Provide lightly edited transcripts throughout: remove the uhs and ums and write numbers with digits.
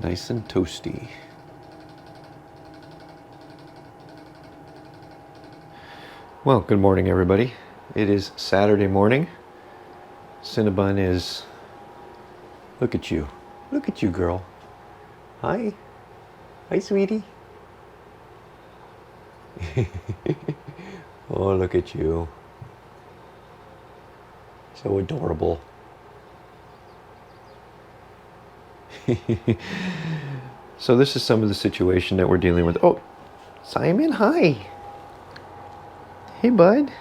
Nice and toasty. Well, good morning, everybody. It is Saturday morning. Cinnabon is... Look at you. Look at you, girl. Hi. Hi, sweetie. Oh, look at you. So adorable. So this is some of the situation that we're dealing with. Oh, Simon, hi. Hey, bud.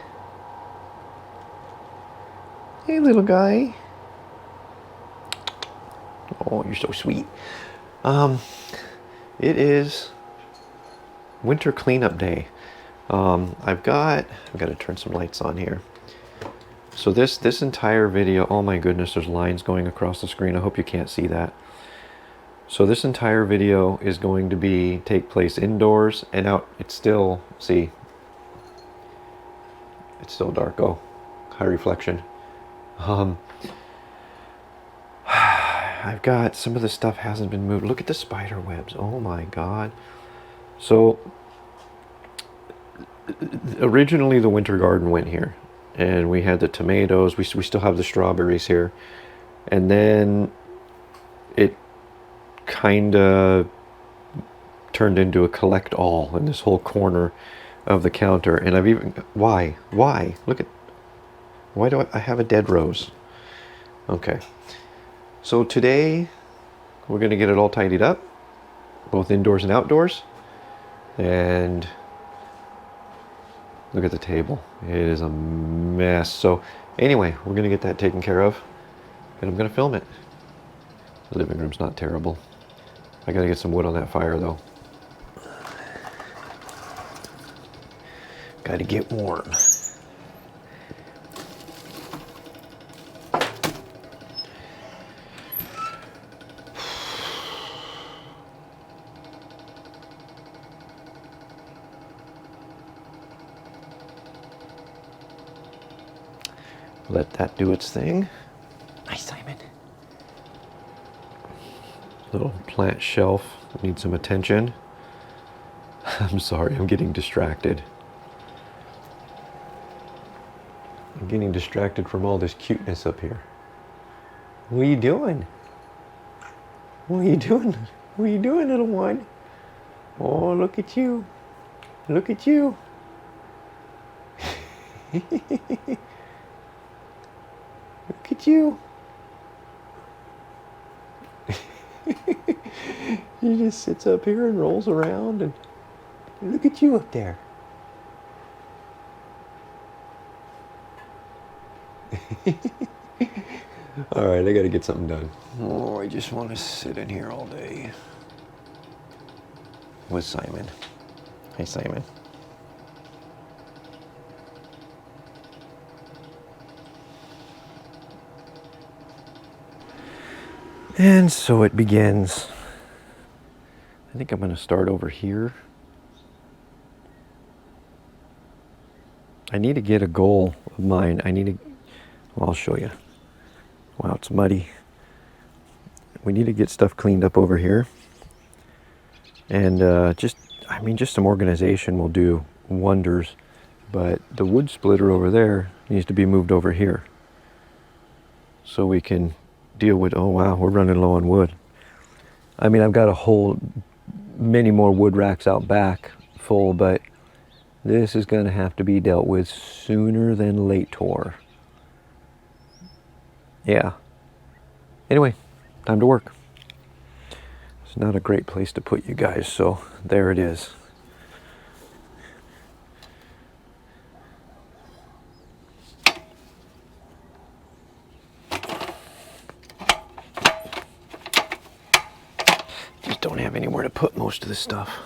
Hey, little guy. Oh, you're so sweet. It is winter cleanup day. I've got to turn some lights on here. So this entire video, oh my goodness, there's lines going across the screen. I hope you can't see that. So this entire video is going to take place indoors and out. It's still, see, it's still dark. Oh, high reflection. I've got some of the stuff hasn't been moved. Look at the spider webs. Oh my God. So originally the winter garden went here, and we had the tomatoes. We still have the strawberries here, and then it kind of turned into a collect all in this whole corner of the counter. And I've even, why look at, why do I have a dead rose? Okay, so today we're going to get it all tidied up, both indoors and outdoors. And look at the table, it is a mess. So anyway, we're going to get that taken care of, and I'm going to film it. The living room's not terrible. I got to get some wood on that fire though. Got to get warm. Let that do its thing. Nice, Simon. Little plant shelf needs some attention. I'm sorry, I'm getting distracted. I'm getting distracted from all this cuteness up here. What are you doing? What are you doing? What are you doing, little one? Oh, look at you. Look at you. Look at you. He just sits up here and rolls around, and look at you up there. All right, I got to get something done. Oh, I just want to sit in here all day with Simon. Hey, Simon. And so it begins. I think I'm going to start over here. I need to get a goal of mine. Well, I'll show you. Wow, it's muddy. We need to get stuff cleaned up over here. And just some organization will do wonders. But the wood splitter over there needs to be moved over here, so we can deal with, oh wow, we're running low on wood. I mean, I've got a whole many more wood racks out back full, but this is going to have to be dealt with sooner than later. Yeah. Anyway, time to work. It's not a great place to put you guys, so there it is. Just don't have anywhere to put most of this stuff.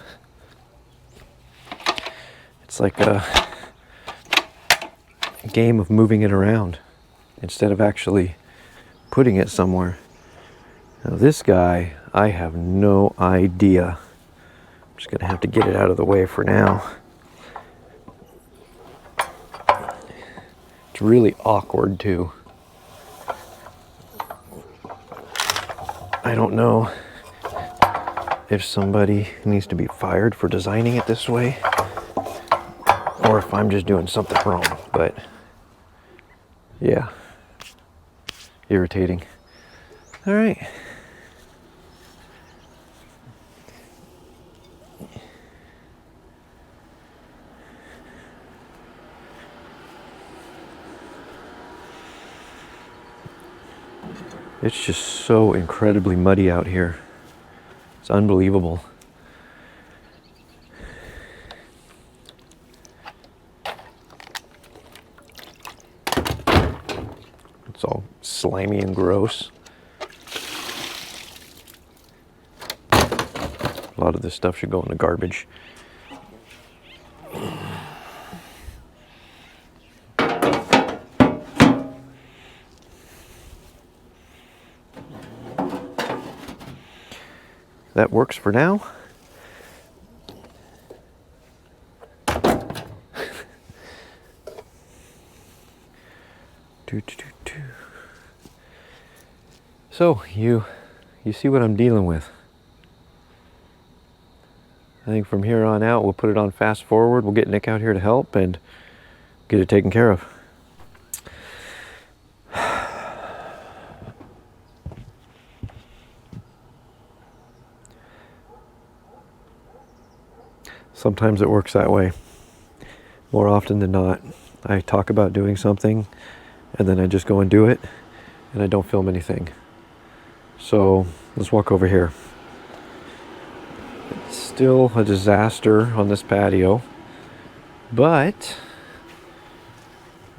It's like a game of moving it around instead of actually putting it somewhere. Now this guy, I have no idea. I'm just gonna have to get it out of the way for now. It's really awkward too. I don't know if somebody needs to be fired for designing it this way, or if I'm just doing something wrong. But yeah, irritating. All right. It's just so incredibly muddy out here. It's unbelievable. It's all slimy and gross. A lot of this stuff should go in the garbage. That works for now. So you see what I'm dealing with. I think from here on out, we'll put it on fast forward. We'll get Nick out here to help and get it taken care of. Sometimes it works that way. More often than not, I talk about doing something and then I just go and do it and I don't film anything. So let's walk over here. It's still a disaster on this patio, but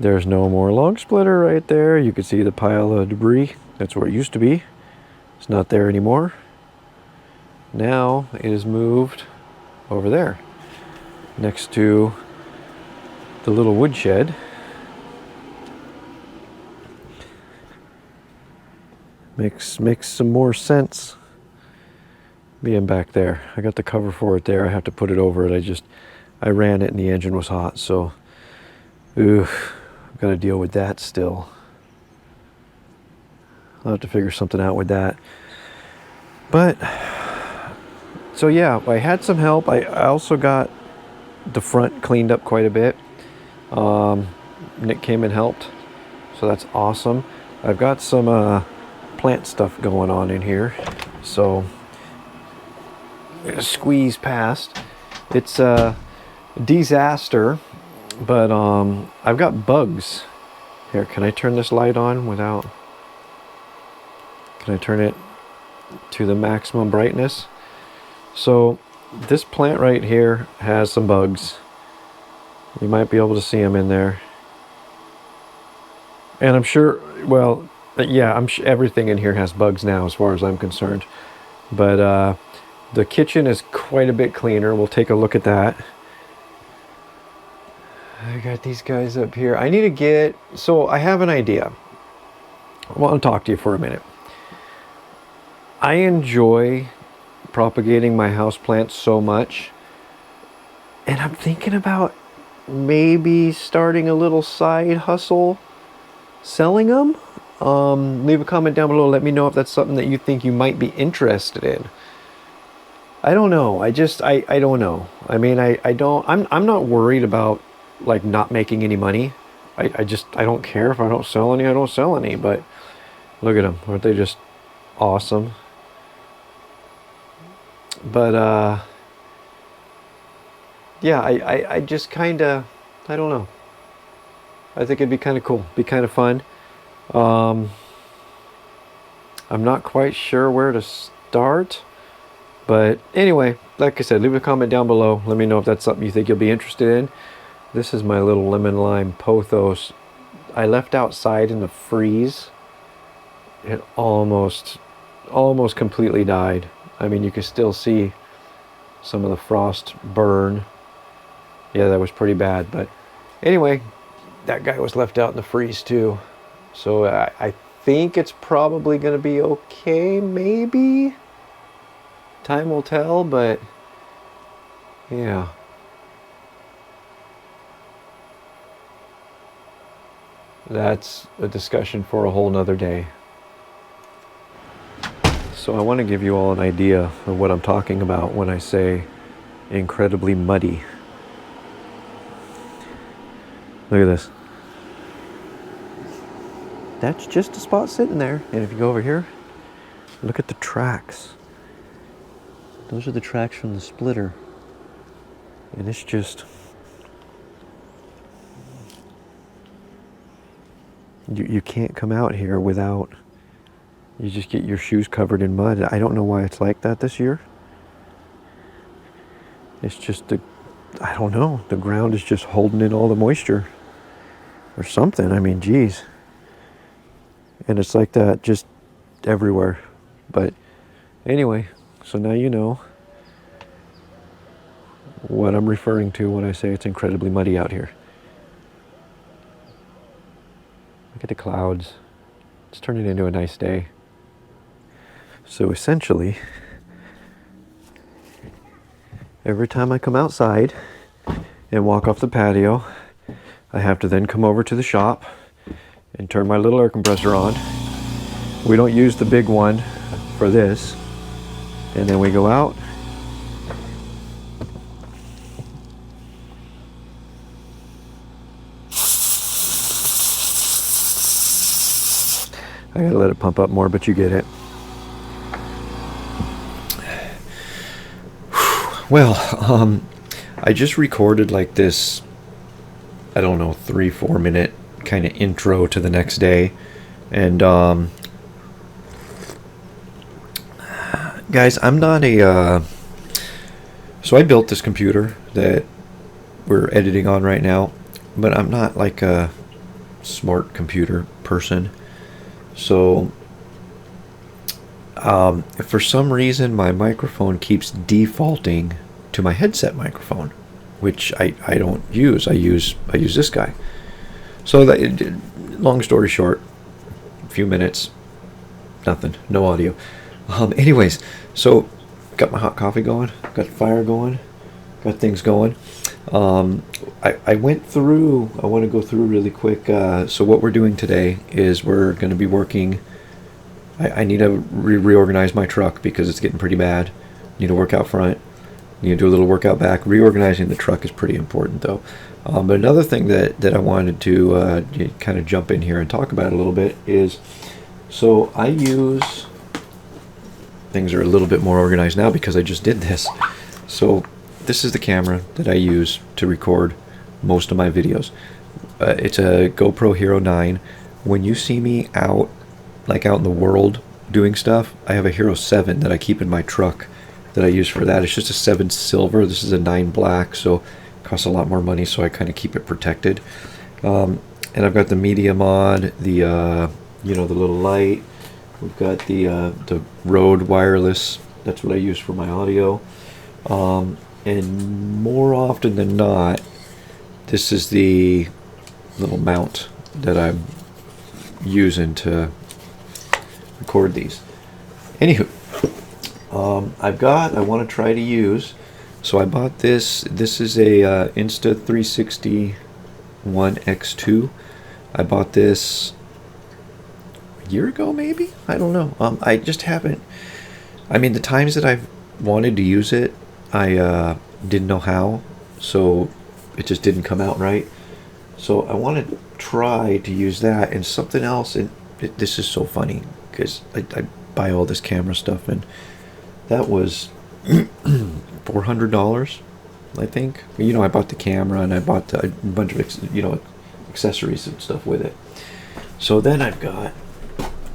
there's no more log splitter right there. You can see the pile of debris. That's where it used to be. It's not there anymore. Now it is moved over there, next to the little woodshed. Makes some more sense being back there. I got the cover for it there. I have to put it over it. I ran it and the engine was hot, so I've got to deal with that still. I'll have to figure something out with that. But so yeah, I had some help. I also got the front cleaned up quite a bit. Nick came and helped, so that's awesome. I've got some plant stuff going on in here, so I'm gonna squeeze past. It's a disaster, but I've got bugs. Here, can I turn this light on without? Can I turn it to the maximum brightness? So this plant right here has some bugs. You might be able to see them in there. And I'm sure, well, yeah, I'm sure everything in here has bugs now as far as I'm concerned. But the kitchen is quite a bit cleaner. We'll take a look at that. I got these guys up here. I need to get, so I have an idea. Well, I'll talk to you for a minute. I enjoy propagating my houseplants so much. And I'm thinking about maybe starting a little side hustle selling them. Leave a comment down below. Let me know if that's something that you think you might be interested in. I don't know. I don't know. I mean, I'm not worried about like not making any money. I don't care. If I don't sell any, I don't sell any. But look at them. Aren't they just awesome? But yeah, I just kind of, I don't know. I think it'd be kind of cool, be kind of fun. I'm not quite sure where to start, but anyway, like I said, leave a comment down below. Let me know if that's something you think you'll be interested in. This is my little lemon lime pothos. I left outside in the freeze. It almost completely died. I mean, you can still see some of the frost burn. Yeah, that was pretty bad, but anyway, that guy was left out in the freeze too. So I think it's probably going to be okay, maybe. Time will tell, but yeah. That's a discussion for a whole nother day. So I want to give you all an idea of what I'm talking about when I say incredibly muddy. Look at this. That's just a spot sitting there. And if you go over here, look at the tracks. Those are the tracks from the splitter. And it's just... You can't come out here without... You just get your shoes covered in mud. I don't know why it's like that this year. It's just I don't know. The ground is just holding in all the moisture. Or something. I mean, geez. And it's like that just everywhere. But anyway, so now you know what I'm referring to when I say it's incredibly muddy out here. Look at the clouds. It's turning into a nice day. So essentially, every time I come outside and walk off the patio, I have to then come over to the shop and turn my little air compressor on. We don't use the big one for this. And then we go out. I gotta let it pump up more, but you get it. Well, I just recorded like this, I don't know, 3-4 minute kind of intro to the next day. And guys, I'm not a so I built this computer that we're editing on right now, but I'm not like a smart computer person. So for some reason my microphone keeps defaulting to my headset microphone, which I don't use. I use this guy. So that, long story short, a few minutes, nothing, no audio. Anyways, so got my hot coffee going, got the fire going, got things going. I went through, I want to go through really quick. So what we're doing today is we're going to be working. I need to reorganize my truck because it's getting pretty bad. Need to work out front. Need to do a little workout back. Reorganizing the truck is pretty important though. But another thing that I wanted to kind of jump in here and talk about a little bit is, so I use, things are a little bit more organized now because I just did this. So this is the camera that I use to record most of my videos. It's a GoPro Hero 9. When you see me out, like out in the world doing stuff, I have a Hero 7 that I keep in my truck that I use for that. It's just a 7 silver. This is a 9 black, so it costs a lot more money, so I kind of keep it protected. And I've got the media mod, the the little light. We've got the Rode wireless. That's what I use for my audio. And more often than not, this is the little mount that I'm using to record these. Anywho, I want to try to use, so I bought this is a Insta360 One X2. I bought this a year ago, maybe, I don't know. I just haven't, I mean, the times that I've wanted to use it, I didn't know how, so it just didn't come out right. So I want to try to use that and something else. And this is so funny because I buy all this camera stuff, and that was $400, I think. I bought the camera and I bought a bunch of accessories and stuff with it. So then I've got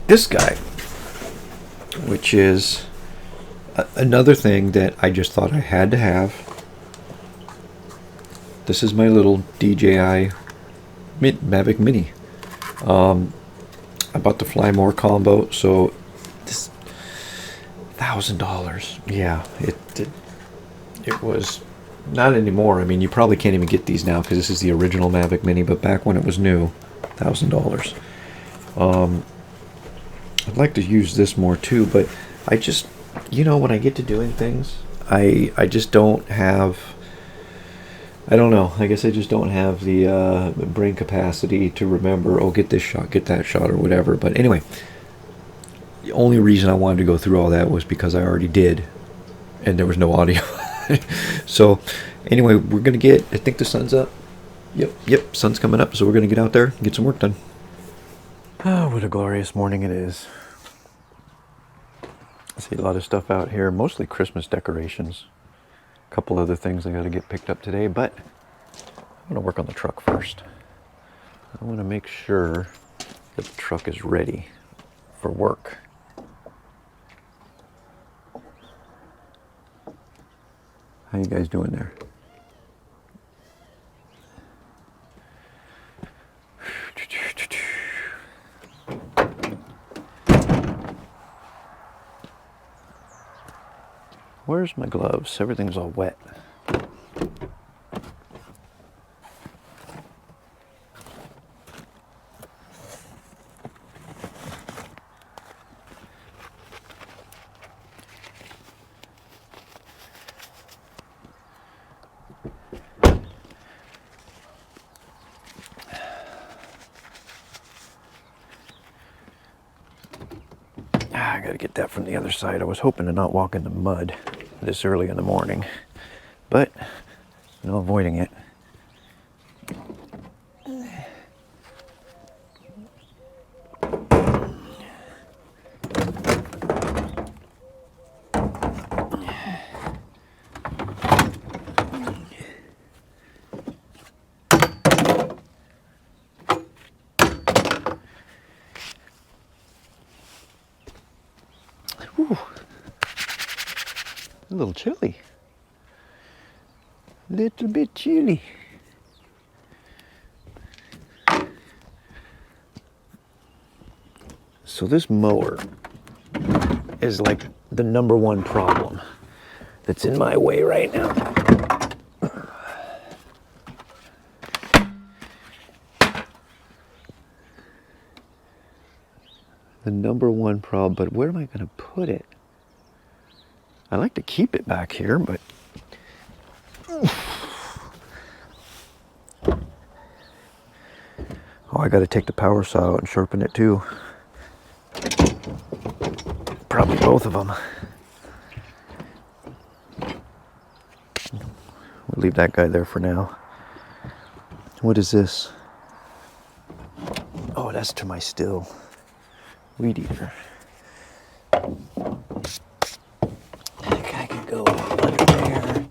this guy, which is another thing that I just thought I had to have. This is my little DJI Mavic Mini. I bought the Fly More combo, so this $1,000. Yeah, it was not anymore. I mean, you probably can't even get these now because this is the original Mavic Mini, but back when it was new, $1,000. I'd like to use this more too, but I just, when I get to doing things, I just don't have, I don't know, I guess I just don't have the brain capacity to remember, oh, get this shot, get that shot, or whatever. But anyway, The only reason I wanted to go through all that was because I already did, and there was no audio. So, anyway, we're gonna get. I think the sun's up. Yep, sun's coming up. So we're gonna get out there and get some work done. Oh, what a glorious morning it is. I see a lot of stuff out here, mostly Christmas decorations. A couple other things I got to get picked up today, but I'm gonna work on the truck first. I want to make sure that the truck is ready for work. How you guys doing there? Where's my gloves? Everything's all wet. I gotta get that from the other side. I was hoping to not walk in the mud this early in the morning, but no avoiding it. Whew. A little chilly. Little bit chilly. So this mower is like the #1 problem that's in my way right now. The #1 problem, but where am I going to put it? I like to keep it back here, but oh, I got to take the power saw out and sharpen it too. Probably both of them. We'll leave that guy there for now. What is this? Oh, that's to my still. Weed eater. That guy can go under there.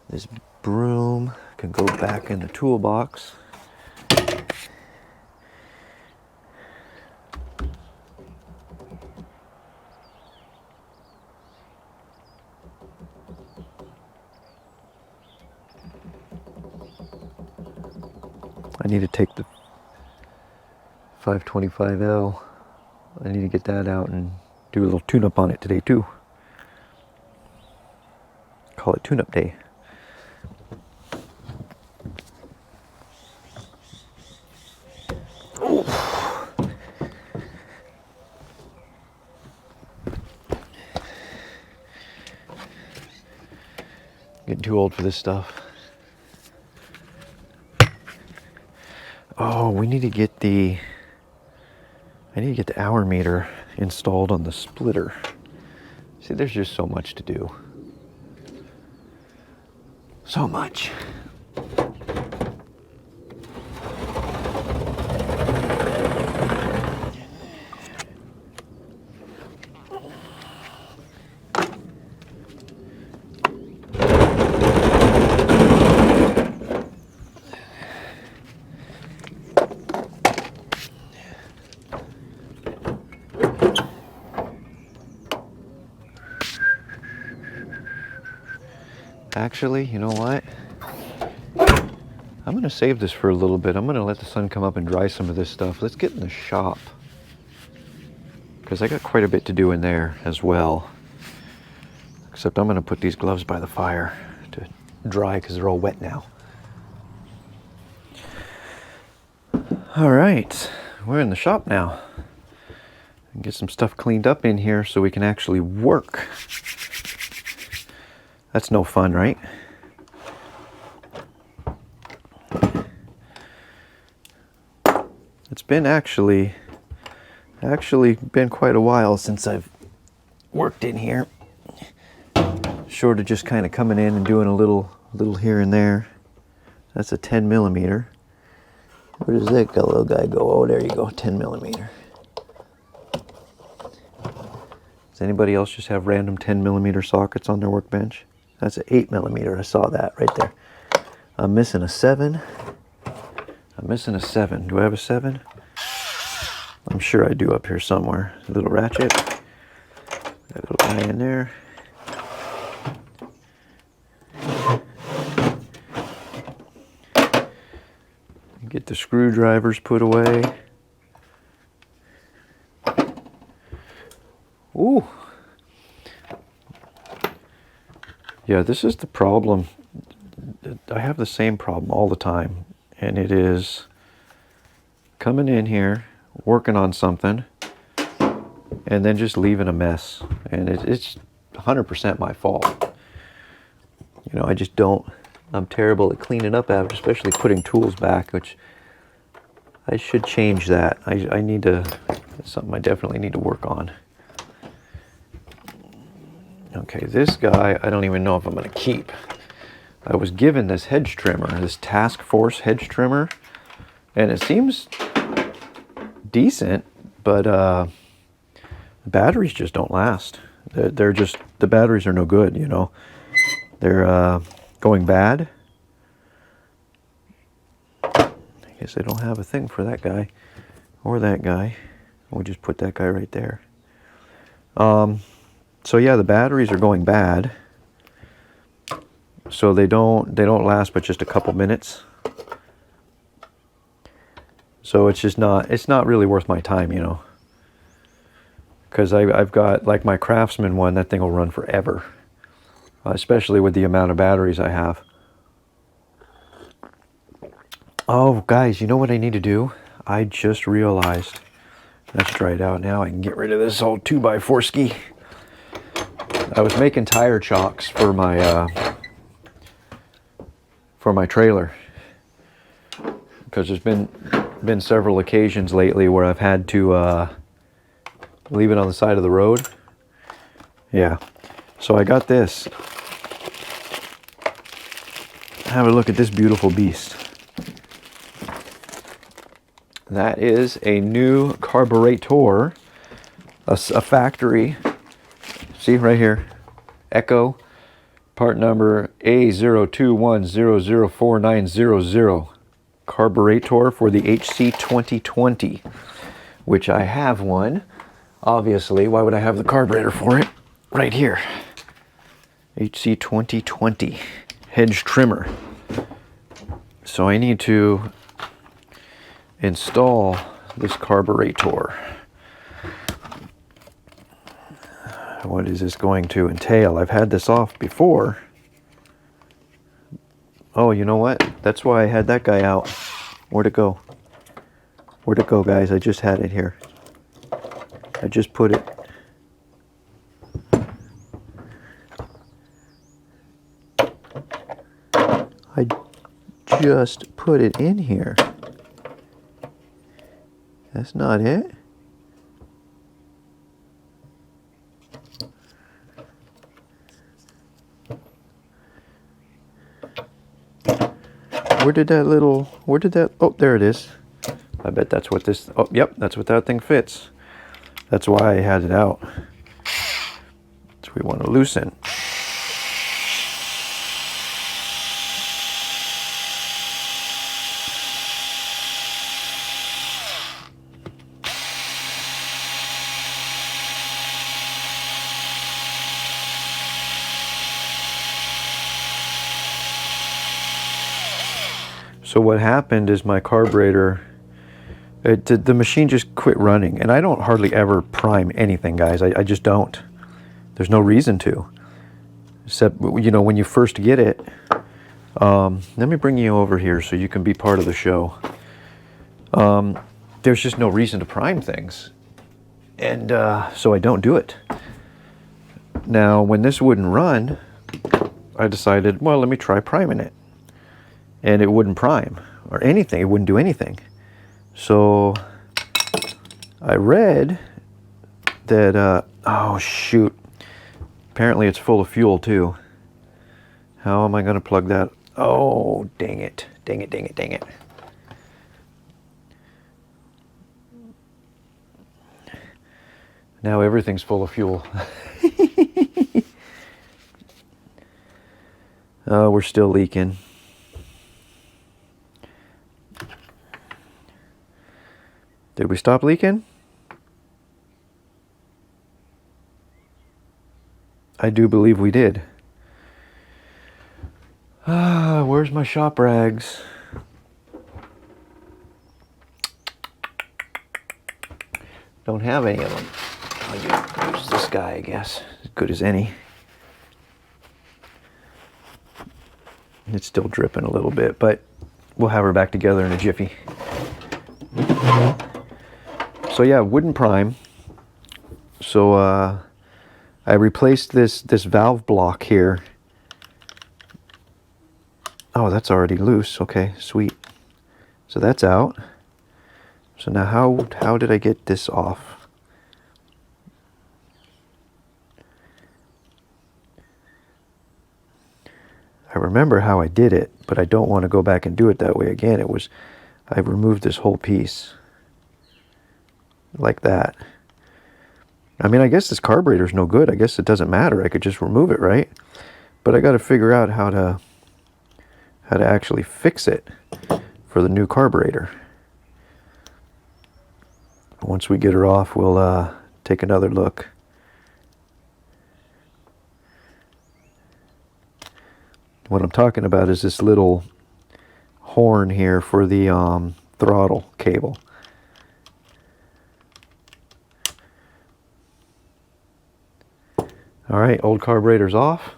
This broom can go back in the toolbox. I need to take the 525L. I need to get that out and do a little tune-up on it today too. Call it tune-up day. Ooh. Getting too old for this stuff. Oh, we need to get the hour meter installed on the splitter. See, there's just so much to do. So much. Actually, you know what? I'm going to save this for a little bit. I'm going to let the sun come up and dry some of this stuff. Let's get in the shop, because I got quite a bit to do in there as well. Except I'm going to put these gloves by the fire to dry because they're all wet now. All right, we're in the shop now. Get some stuff cleaned up in here so we can actually work. That's no fun, right? It's been actually Actually been quite a while since I've worked in here. Short of just kind of coming in and doing a little here and there. That's a 10 millimeter. Where does that little guy go? Oh, there you go, 10 millimeter. Does anybody else just have random 10 millimeter sockets on their workbench? That's an 8 millimeter. I saw that right there. I'm missing a 7. I'm missing a 7. Do I have a 7? I'm sure I do up here somewhere. A little ratchet. That little guy in there. Get the screwdrivers put away. Ooh. Yeah, this is the problem. I have the same problem all the time. And it is coming in here, working on something, and then just leaving a mess. And it's 100% my fault. You know, I just don't. I'm terrible at cleaning up after, especially putting tools back, which I should change that. I need to, that's something I definitely need to work on. Okay, this guy, I don't even know if I'm going to keep. I was given this hedge trimmer, this Task Force hedge trimmer, and it seems decent, but the batteries just don't last. They're just, the batteries are no good, you know. They're going bad. I guess I don't have a thing for that guy or that guy. We'll just put that guy right there. So yeah, the batteries are going bad. So they don't last but just a couple minutes. So it's just not, it's not really worth my time, you know. Because I've got like my Craftsman one, that thing will run forever. Especially with the amount of batteries I have. Oh, guys, you know what I need to do? I just realized. That's dried out now. I can get rid of this old 2x4 ski. I was making tire chocks for my trailer. Because there's been several occasions lately where I've had to leave it on the side of the road. Yeah. So I got this. Have a look at this beautiful beast. That is a new carburetor, a factory. See right here, Echo, part number A021004900, carburetor for the HC2020, which I have one. Obviously, why would I have the carburetor for it? Right here, HC2020 hedge trimmer. So I need to install this carburetor. What is this going to entail? I've had this off before. Oh, you know what? That's why I had that guy out. Where'd it go? Where'd it go, guys? I just had it here. I just put it. I just put it in here. That's not it. Where did that, oh, there it is. I bet that's what this, oh, yep, that's what that thing fits. That's why I had it out. So we want to loosen. So what happened is my carburetor, the machine just quit running. And I don't hardly ever prime anything, guys. I just don't. There's no reason to. Except, you know, when you first get it. Let me bring you over here so you can be part of the show. There's just no reason to prime things. And so I don't do it. Now, when this wouldn't run, I decided, well, let me try priming it. And it wouldn't prime or anything. It wouldn't do anything. So I read that, oh shoot, apparently it's full of fuel too. How am I going to plug that? Oh, dang it. Dang it, dang it, dang it. Now everything's full of fuel. Oh, we're still leaking. Did we stop leaking? I do believe we did. Ah, where's my shop rags? Don't have any of them. I'll use this guy, I guess. As good as any. It's still dripping a little bit, but we'll have her back together in a jiffy. So yeah, wooden prime. So I replaced this valve block here. Oh, that's already loose. Okay, sweet. So that's out. So now how did I get this off? I remember how I did it, but I don't want to go back and do it that way again. I removed this whole piece. Like that. I mean, I guess this carburetor's no good. I guess it doesn't matter. I could just remove it, right? But I got to figure out how to actually fix it for the new carburetor. Once we get her off, we'll take another look. What I'm talking about is this little horn here for the throttle cable. All right, old carburetor's off.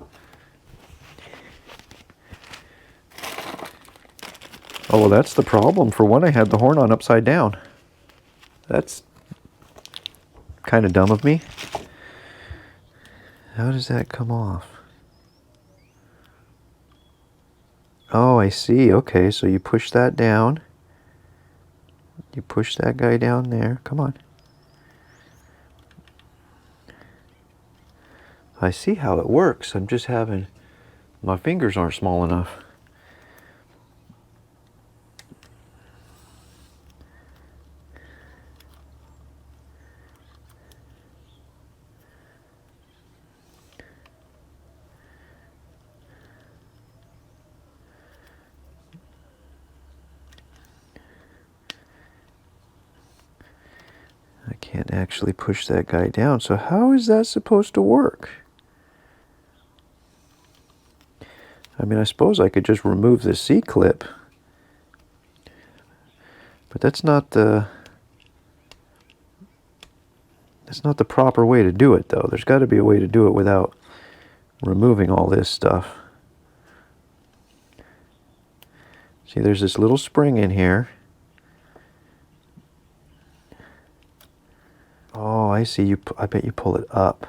Oh, well, that's the problem. For one, I had the horn on upside down. That's kind of dumb of me. How does that come off? Oh, I see. Okay, so you push that down. You push that guy down there. Come on. I see how it works. I'm just having... my fingers aren't small enough. I can't actually push that guy down. So how is that supposed to work? I mean, I suppose I could just remove this C-clip. But that's not the proper way to do it, though. There's got to be a way to do it without removing all this stuff. See, there's this little spring in here. Oh, I see. I bet you pull it up.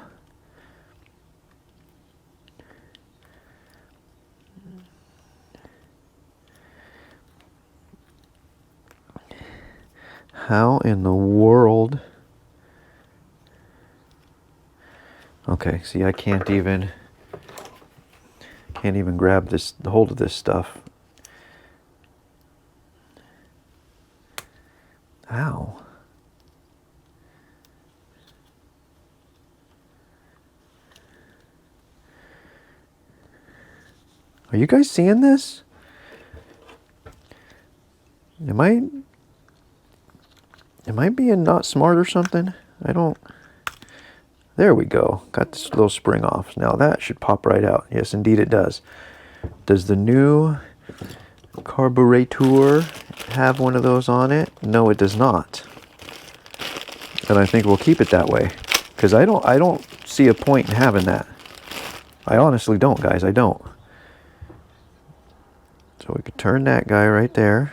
How in the world? Okay, see, I can't even grab the hold of this stuff. Ow. Are you guys seeing this? Am I being not smart or something? I don't... There we go. Got this little spring off. Now that should pop right out. Yes, indeed it does. Does the new carburetor have one of those on it? No, it does not. And I think we'll keep it that way. Because I don't see a point in having that. I honestly don't, guys. I don't. So we could turn that guy right there.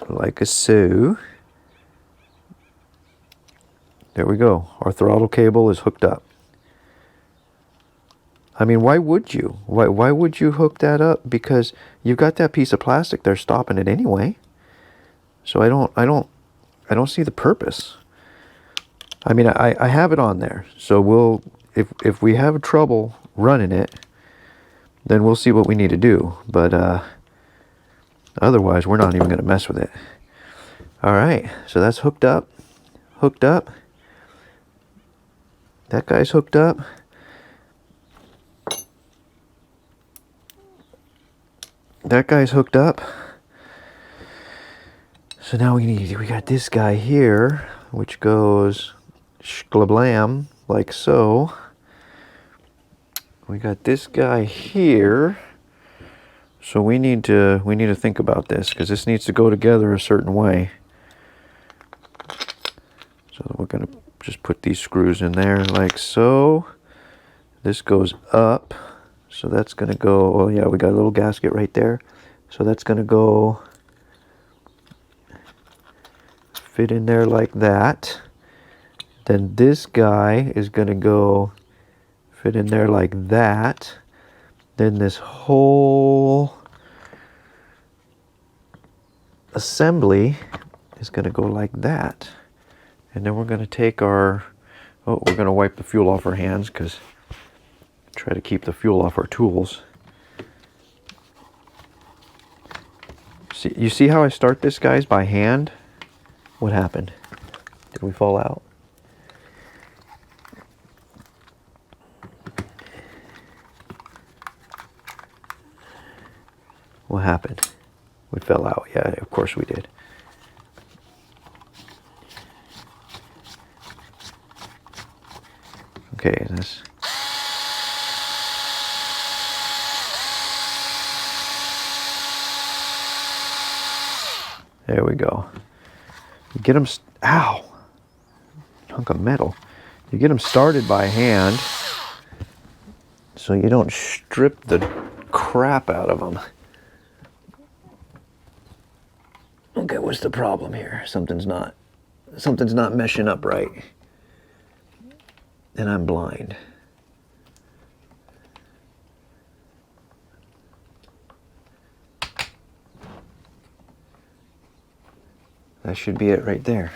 Like a so. There we go. Our throttle cable is hooked up. I mean, why would you? Why would you hook that up? Because you've got that piece of plastic there stopping it anyway. So I don't see the purpose. I mean, I have it on there. So if we have trouble running it, then we'll see what we need to do. But otherwise, we're not even going to mess with it. All right, so that's hooked up. Hooked up. That guy's hooked up. That guy's hooked up. So now we got this guy here, which goes shklablam, like so. We got this guy here. So we need to think about this, because this needs to go together a certain way. So we're gonna just put these screws in there like so. This goes up. So that's gonna go, oh yeah, we got a little gasket right there. So that's gonna go fit in there like that. Then this guy is gonna go fit in there like that. Then this whole assembly is gonna go like that. And then we're gonna take our, oh, we're gonna wipe the fuel off our hands, because try to keep the fuel off our tools. See, you see how I start this, guys, by hand? What happened? Did we fall out? What happened? We fell out. Yeah, of course we did. Okay, this. There we go. You get them, ow, hunk of metal. You get them started by hand, so you don't strip the crap out of them. Okay, what's the problem here? Something's not meshing up right. And I'm blind. That should be it right there.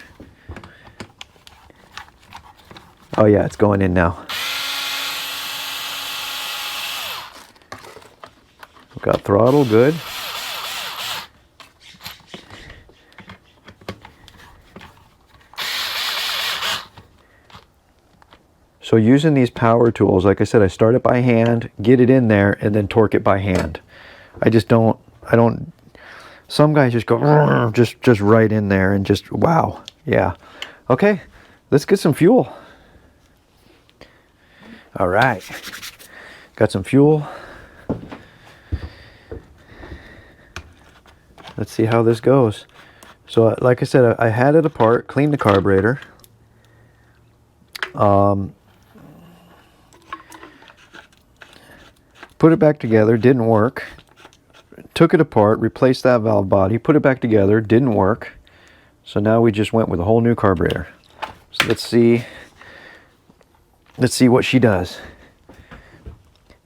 Oh yeah, it's going in now. Got throttle, good. So using these power tools, like I said, I start it by hand, get it in there, and then torque it by hand. I don't, some guys just go, just right in there and just, wow, yeah. Okay, let's get some fuel. All right, got some fuel. Let's see how this goes. So like I said, I had it apart, cleaned the carburetor. Put it back together, didn't work. Took it apart, replaced that valve body, put it back together, didn't work. So now we just went with a whole new carburetor. So let's see what she does.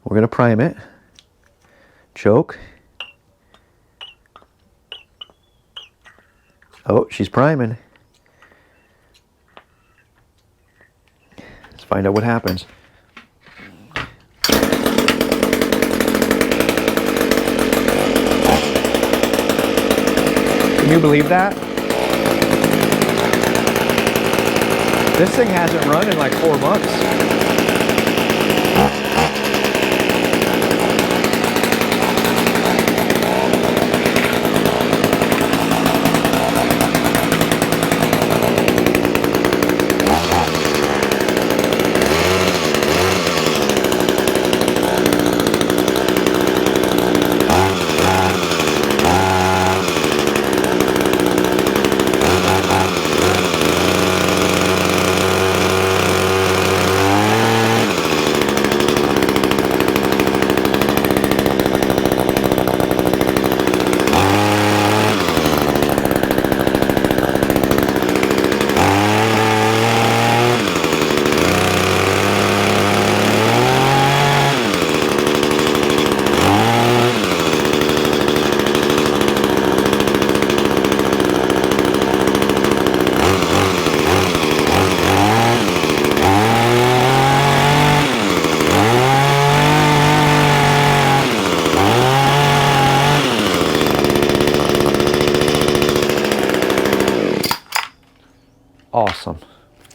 We're gonna prime it. Choke. Oh, she's priming. Let's find out what happens. Can you believe that? This thing hasn't run in like 4 months.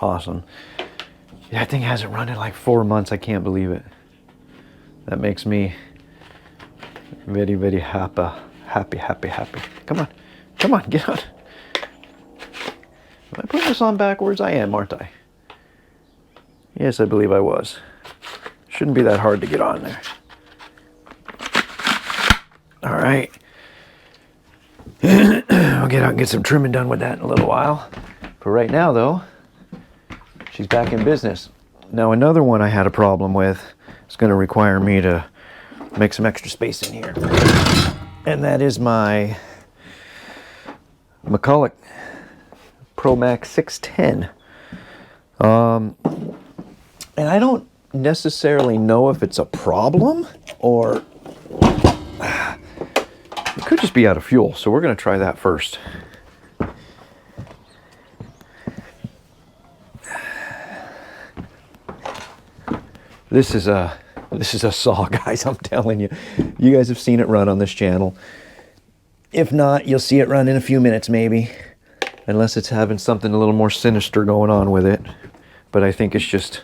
Awesome. That thing hasn't run in like 4 months. I can't believe it. That makes me very, very happy. Come on. Come on, get on. Am I putting this on backwards? I am, aren't I? Yes, I believe I was. Shouldn't be that hard to get on there. All right. I'll get out and get some trimming done with that in a little while. For right now, though, she's back in business. Now, another one I had a problem with is going to require me to make some extra space in here. And that is my McCulloch ProMax 610. And I don't necessarily know if it's a problem or it could just be out of fuel. So we're going to try that first. This is a saw, guys. I'm telling you. You guys have seen it run on this channel. If not, you'll see it run in a few minutes maybe. Unless it's having something a little more sinister going on with it. But I think it's just,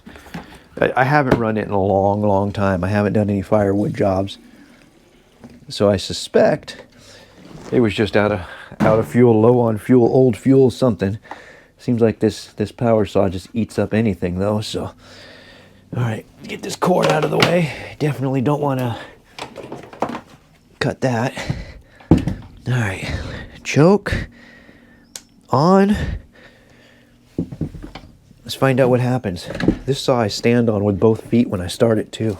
I haven't run it in a long time. I haven't done any firewood jobs. So I suspect it was just out of fuel, low on fuel, old fuel, something. Seems like this power saw just eats up anything though, so. All right, get this cord out of the way. Definitely don't want to cut that. All right, choke on. Let's find out what happens. This saw I stand on with both feet when I start it too.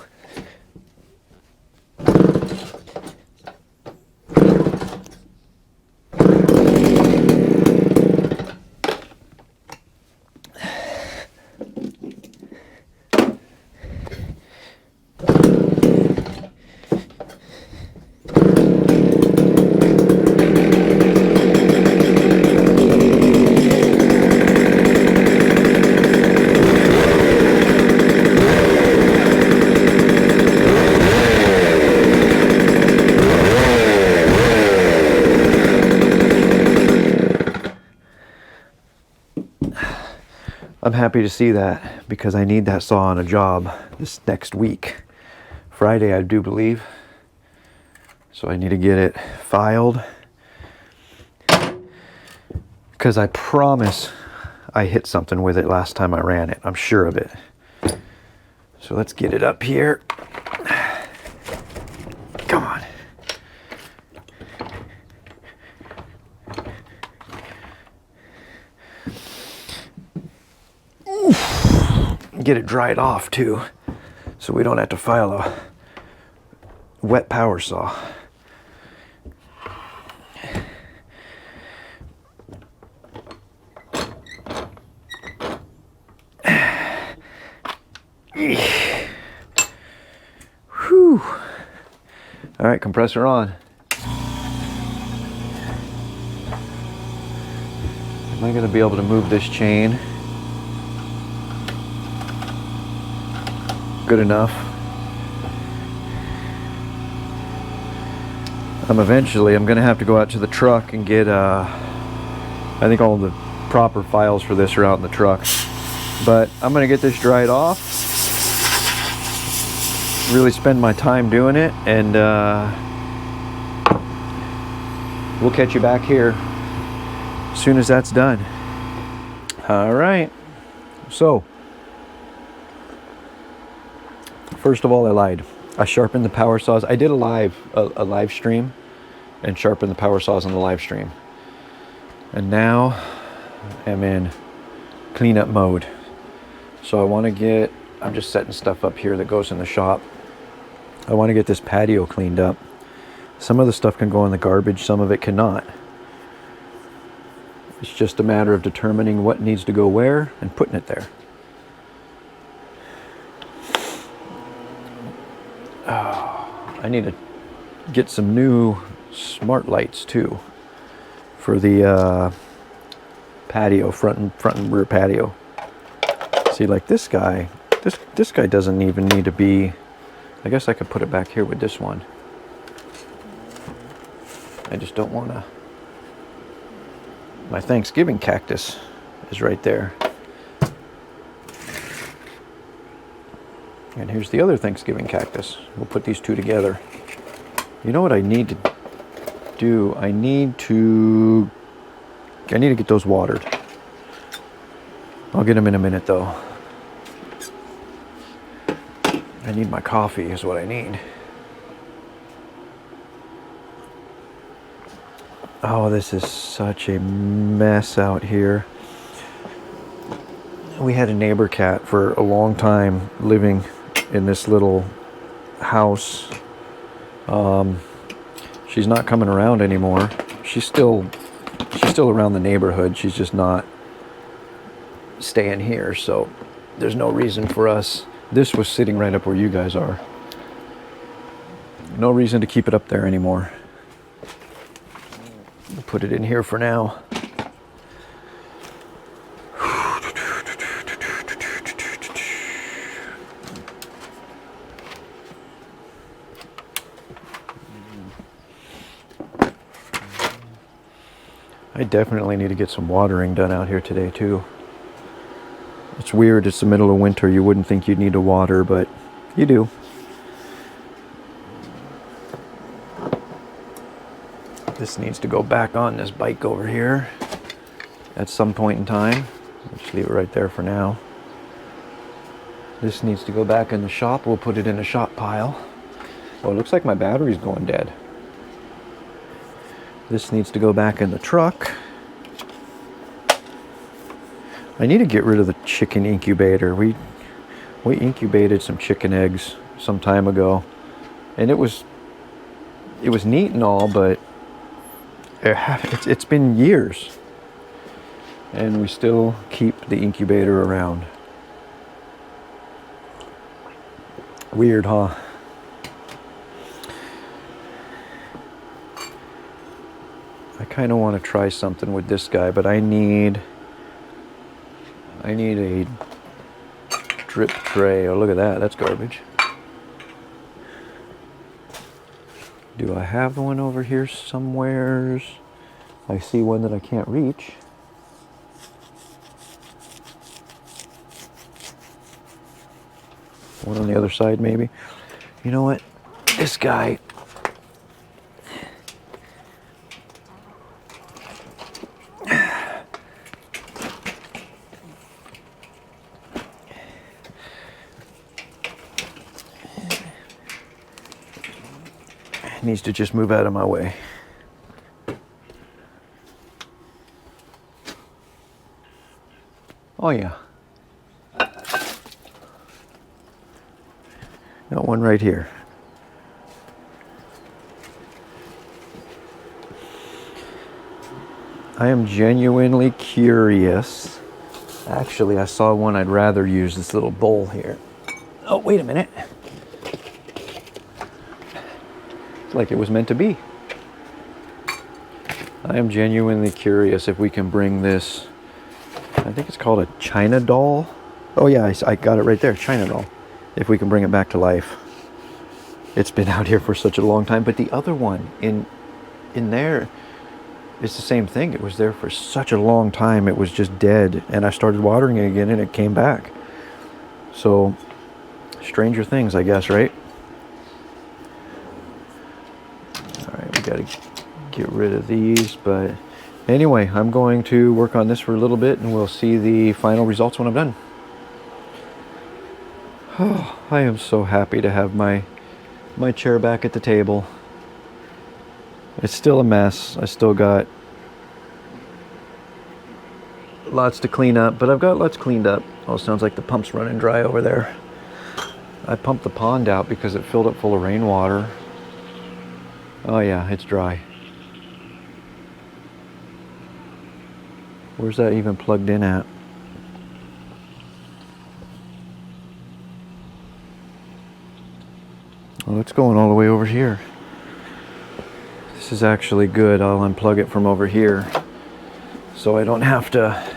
I'm happy to see that because I need that saw on a job this next week. Friday, I do believe. So I need to get it filed. Because I promise I hit something with it last time I ran it. I'm sure of it. So let's get it up here. Come on. Get it dried off too, so we don't have to file a wet power saw. Whew. All right, compressor on. Am I going to be able to move this chain? Good enough. I'm going to have to go out to the truck and get I think all the proper files for this are out in the truck, but I'm going to get this dried off, really spend my time doing it, and we'll catch you back here as soon as that's done. All right, so first of all, I lied. I sharpened the power saws. I did a live stream and sharpened the power saws on the live stream. And now I'm in cleanup mode. So I'm just setting stuff up here that goes in the shop. I want to get this patio cleaned up. Some of the stuff can go in the garbage, some of it cannot. It's just a matter of determining what needs to go where and putting it there. I need to get some new smart lights too for the patio, front and rear patio. See, like this guy doesn't even need to be. I guess I could put it back here with this one. I just don't want to. My Thanksgiving cactus is right there. And here's the other Thanksgiving cactus. We'll put these two together. You know what I need to do? I need to get those watered. I'll get them in a minute though. I need my coffee is what I need. Oh, this is such a mess out here. We had a neighbor cat for a long time living in this little house. She's not coming around anymore. She's still around the neighborhood. She's just not staying here. So there's no reason for us. This was sitting right up where you guys are. No reason to keep it up there anymore. We'll put it in here for now. I definitely need to get some watering done out here today too. It's weird, it's the middle of winter. You wouldn't think you'd need to water, but you do. This needs to go back on this bike over here at some point in time. I'll just leave it right there for now. This needs to go back in the shop. We'll put it in a shop pile. Oh, it looks like my battery's going dead. This needs to go back in the truck. I need to get rid of the chicken incubator. We incubated some chicken eggs some time ago, and it was neat and all, but it's been years, and we still keep the incubator around. Weird, huh? I kind of want to try something with this guy, but I need a drip tray. Oh, look at that. That's garbage. Do I have one over here somewheres? I see one that I can't reach. One on the other side, maybe. You know what? This guy... needs to just move out of my way. Oh yeah. Got one right here. I am genuinely curious. Actually, I saw one I'd rather use, this little bowl here. Oh, wait a minute. Like it was meant to be. I am genuinely curious if we can bring this, I think it's called a China doll. Oh yeah, I got it right there, China doll. If we can bring it back to life. It's been out here for such a long time, but the other one in there is the same thing. It was there for such a long time, it was just dead, and I started watering it again and it came back. So, stranger things, I guess, right? Got to get rid of these, but anyway, I'm going to work on this for a little bit and we'll see the final results when I'm done. Oh, I am so happy to have my chair back at the table. It's still a mess. I still got lots to clean up, but I've got lots cleaned up. Oh, it sounds like the pump's running dry over there. I pumped the pond out because it filled up full of rainwater. Oh yeah, it's dry. Where's that even plugged in at? Well, it's going all the way over here. This is actually good. I'll unplug it from over here so I don't have to.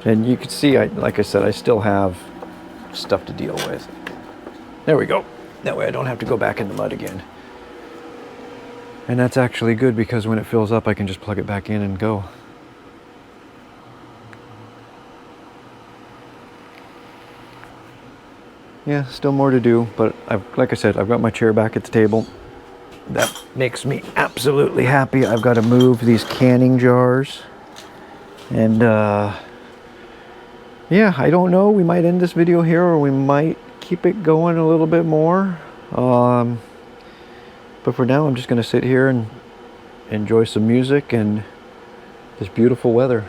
And you can see, like I said, I still have stuff to deal with. There we go. That way I don't have to go back in the mud again. And that's actually good because when it fills up, I can just plug it back in and go. yeah, still more to do, but like I said, I've got my chair back at the table. That makes me absolutely happy. I've got to move these canning jars. And yeah, I don't know. We might end this video here, or we might keep it going a little bit more. But for now, I'm just going to sit here and enjoy some music and this beautiful weather.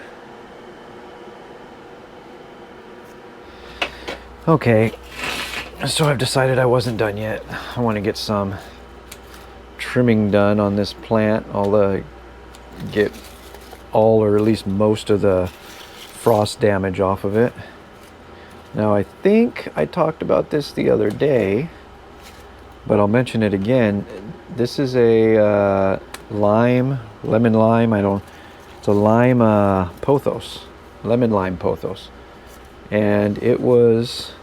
Okay, so I've decided I wasn't done yet. I want to get some trimming done on this plant. I'll get all, or at least most, of the frost damage off of it. Now, I think I talked about this the other day, but I'll mention it again. This is a lemon lime. It's a lime pothos, lemon lime pothos, and it was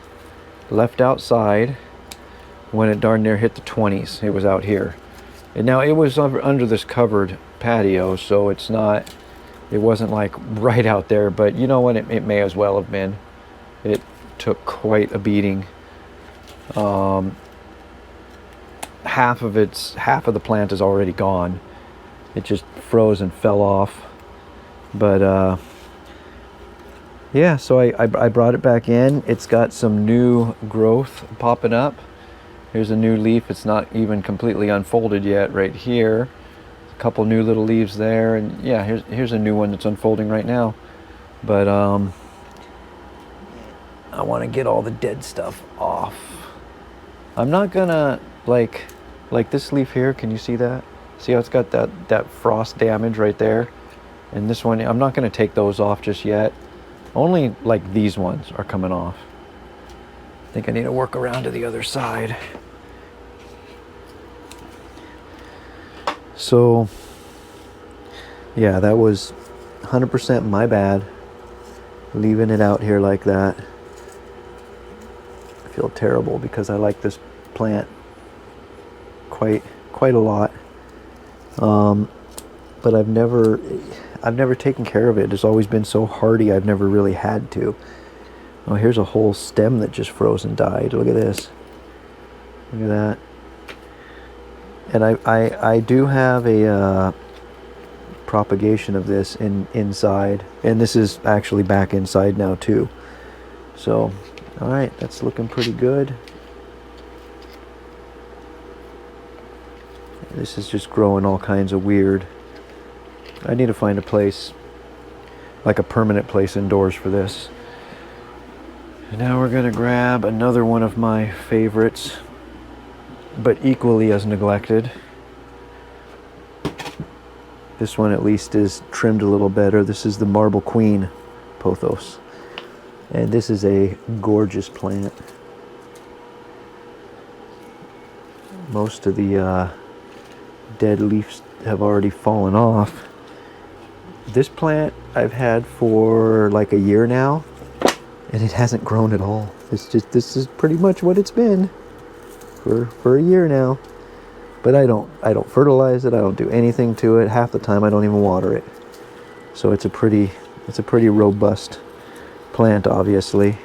left outside when it darn near hit the 20s. It was out here, and now it was under this covered patio, so it wasn't like right out there, but you know what, it may as well have been. It took quite a beating. Half of the plant is already gone. It just froze and fell off. But yeah, so I brought it back in. It's got some new growth popping up. Here's a new leaf. It's not even completely unfolded yet right here. A couple new little leaves there, and yeah, here's a new one that's unfolding right now. But I want to get all the dead stuff off. I'm not gonna like this leaf here. Can you see that? See how it's got that frost damage right there? And this one, I'm not gonna take those off just yet. Only like these ones are coming off. I think I need to work around to the other side. So yeah, that was 100% my bad, leaving it out here like that. I feel terrible because I like this plant quite a lot. But I've never taken care of it. It's always been so hardy, I've never really had to. Oh, here's a whole stem that just froze and died. Look at this. Look at that. And I do have a propagation of this inside, and this is actually back inside now too. So, all right, that's looking pretty good. This is just growing all kinds of weird. I need to find a place, like a permanent place indoors for this. And now we're gonna grab another one of my favorites, but equally as neglected. This one at least is trimmed a little better. This is the Marble Queen pothos. And this is a gorgeous plant. Most of the dead leaves have already fallen off. This plant I've had for like a year now, and it hasn't grown at all. This is pretty much what it's been for a year now. But I don't fertilize it. I don't do anything to it. Half the time I don't even water it. So it's a pretty robust plant, obviously.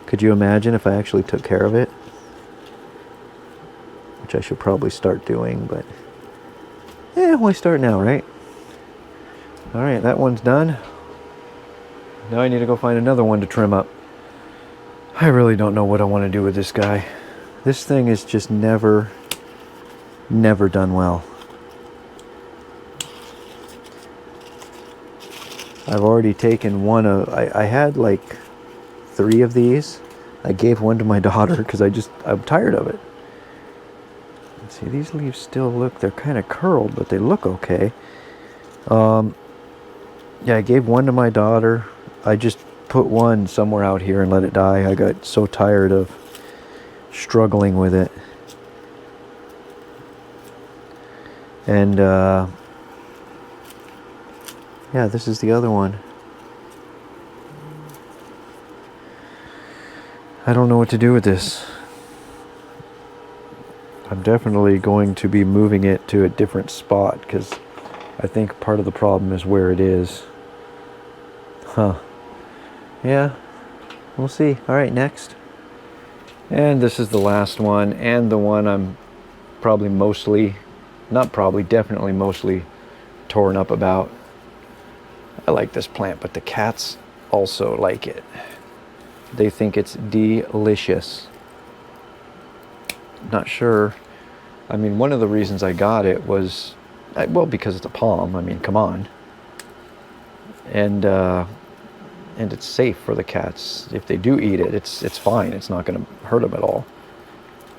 Could you imagine if I actually took care of it? Which I should probably start doing, but why start now, right? All right, that one's done. Now I need to go find another one to trim up. I really don't know what I want to do with this guy. This thing is just never done well. I've already taken one of, I had like 3 of these. I gave one to my daughter because I'm tired of it. See, these leaves still look, they're kind of curled, but they look okay. Yeah, I gave one to my daughter. I just put one somewhere out here and let it die. I got so tired of struggling with it. And yeah, this is the other one. I don't know what to do with this. I'm definitely going to be moving it to a different spot because I think part of the problem is where it is. Huh. Yeah, we'll see. All right, next. And this is the last one, and the one I'm probably mostly, not probably, definitely mostly torn up about. I like this plant, but the cats also like it. They think it's delicious. Not sure. I mean, one of the reasons I got it was, well, because it's a palm. I mean, come on. And it's safe for the cats. If they do eat it, it's fine. It's not going to hurt them at all.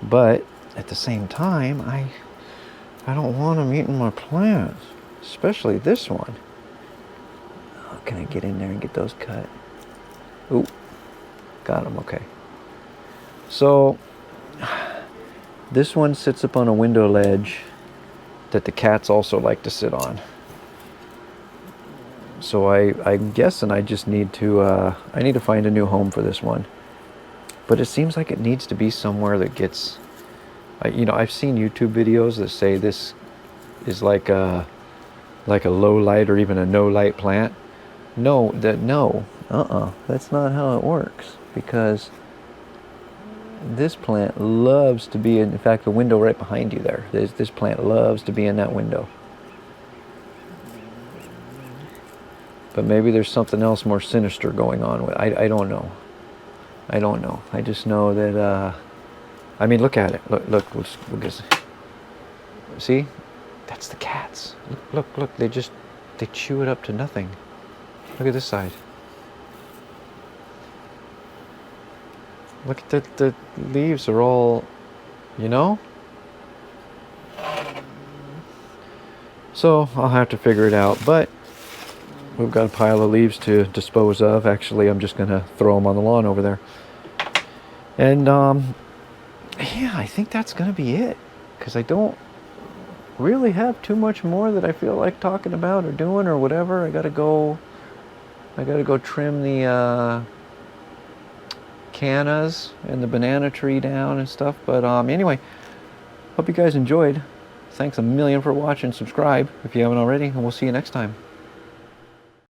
But at the same time, I don't want them eating my plants, especially this one. Oh, can I get in there and get those cut? Ooh, got them. Okay. So this one sits up on a window ledge that the cats also like to sit on. So I'm guessing I just need to I need to find a new home for this one. But it seems like it needs to be somewhere that gets, you know, I've seen YouTube videos that say this is like a low light or even a no light plant. No, that's not how it works, because this plant loves to be in fact, the window right behind you there. This plant loves to be in that window. But maybe there's something else more sinister going on with I don't know. I don't know. I just know that I mean, look at it. Look see? That's the cats. Look, they chew it up to nothing. Look at this side. Look at the leaves are all, you know? So I'll have to figure it out, but we've got a pile of leaves to dispose of. Actually, I'm just going to throw them on the lawn over there. And yeah, I think that's going to be it, because I don't really have too much more that I feel like talking about or doing or whatever. I got to go trim the cannas and the banana tree down and stuff. But anyway, hope you guys enjoyed. Thanks a million for watching. Subscribe if you haven't already, and we'll see you next time.